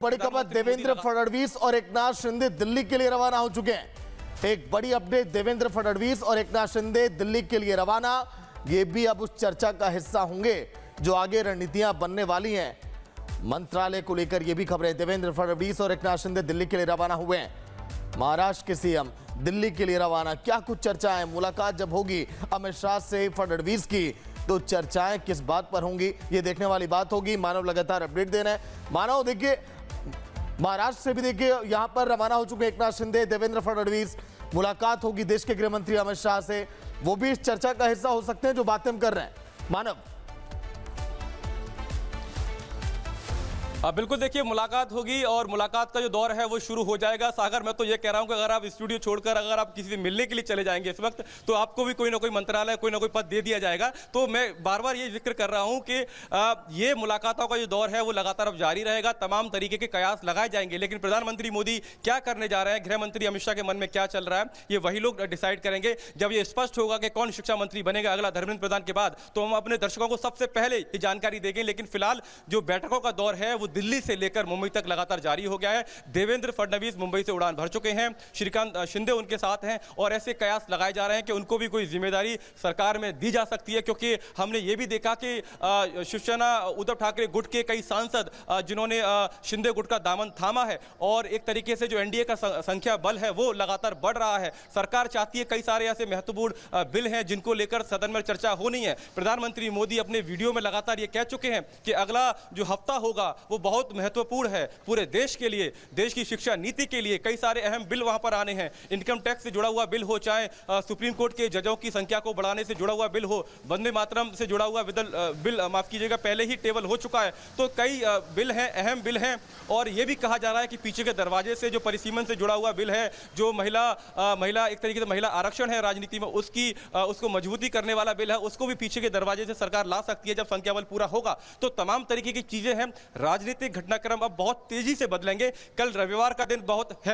बड़ी खबर, देवेंद्र फडणवीस और एकनाथ शिंदे दिल्ली के लिए रवाना हो चुके हैं। एक बड़ी अपडेट, देवेंद्र फडणवीस और एकनाथ शिंदे दिल्ली के लिए रवाना। ये भी अब उस चर्चा का हिस्सा होंगे जो आगे रणनीतियां बनने वाली हैं मंत्रालय को लेकर। ये भी खबरें, देवेंद्र फडणवीस और एकनाथ शिंदे दिल्ली के लिए रवाना हुए हैं। महाराष्ट्र के सीएम दिल्ली के लिए रवाना। क्या कुछ चर्चाएं, मुलाकात जब होगी अमित शाह से फडणवीस की तो चर्चाएं किस बात पर होंगी, ये देखने वाली बात होगी। मानव लगातार अपडेट दे रहे हैं। मानव, देखिए महाराष्ट्र से भी देखिए यहां पर रवाना हो चुके एकनाथ शिंदे, देवेंद्र फडणवीस। मुलाकात होगी देश के गृह मंत्री अमित शाह से, वो भी इस चर्चा का हिस्सा हो सकते हैं जो बातें हम कर रहे हैं। मानव, बिल्कुल, देखिए मुलाकात होगी और मुलाकात का जो दौर है वो शुरू हो जाएगा। सागर, मैं तो ये कह रहा हूं कि अगर आप स्टूडियो छोड़कर अगर आप किसी से मिलने के लिए चले जाएंगे इस वक्त, तो आपको भी कोई ना कोई मंत्रालय, कोई ना कोई पद दे दिया जाएगा। तो मैं बार बार ये जिक्र कर रहा हूं कि ये मुलाकातों का जो दौर है वो लगातार अब जारी रहेगा। तमाम तरीके के कयास लगाए जाएंगे, लेकिन प्रधानमंत्री मोदी क्या करने जा रहे हैं, गृह मंत्री अमित शाह के मन में क्या चल रहा है, ये वही लोग डिसाइड करेंगे। जब ये स्पष्ट होगा कि कौन शिक्षा मंत्री बनेगा अगला धर्मेंद्र प्रधान के बाद, तो हम अपने दर्शकों को सबसे पहले ये जानकारी देंगे। लेकिन फिलहाल जो बैठकों का दौर है वो दिल्ली से लेकर मुंबई तक लगातार जारी हो गया है। देवेंद्र फडणवीस मुंबई से उड़ान भर चुके हैं, श्रीकांत शिंदे उनके साथ हैं और ऐसे कयास लगाए जा रहे हैं कि उनको भी कोई जिम्मेदारी सरकार में दी जा सकती है। क्योंकि हमने ये भी देखा कि शिवसेना उद्धव ठाकरे गुट के कई सांसद जिन्होंने शिंदे गुट का दामन थामा है और एक तरीके से जो एनडीए का संख्या बल है वो लगातार बढ़ रहा है। सरकार चाहती है कई सारे ऐसे महत्वपूर्ण बिल हैं जिनको लेकर सदन में चर्चा होनी है। प्रधानमंत्री मोदी अपने वीडियो में लगातार ये कह चुके हैं कि अगला जो हफ्ता होगा वो बहुत महत्वपूर्ण है पूरे देश के लिए, देश की शिक्षा नीति के लिए। कई सारे अहम बिल वहां पर आने हैं। इनकम टैक्स से जुड़ा हुआ बिल हो, चाहे सुप्रीम कोर्ट के जजों की संख्या को बढ़ाने से जुड़ा हुआ बिल हो, वंदे मातरम से जुड़ा हुआ बिल माफ कीजिएगा पहले ही टेबल हो चुका है। तो कई बिल हैं, अहम बिल हैं। और यह भी कहा जा रहा है कि पीछे के दरवाजे से जो परिसीमन से जुड़ा हुआ बिल है, जो महिला एक तरीके से महिला आरक्षण है राजनीति में, उसको मजबूती करने वाला बिल है, उसको भी पीछे के दरवाजे से सरकार ला सकती है जब संख्या बल पूरा होगा। तो तमाम तरीके की चीजें हैं। राजनीतिक घटनाक्रम अब बहुत तेजी से बदलेंगे। कल रविवार का दिन बहुत है।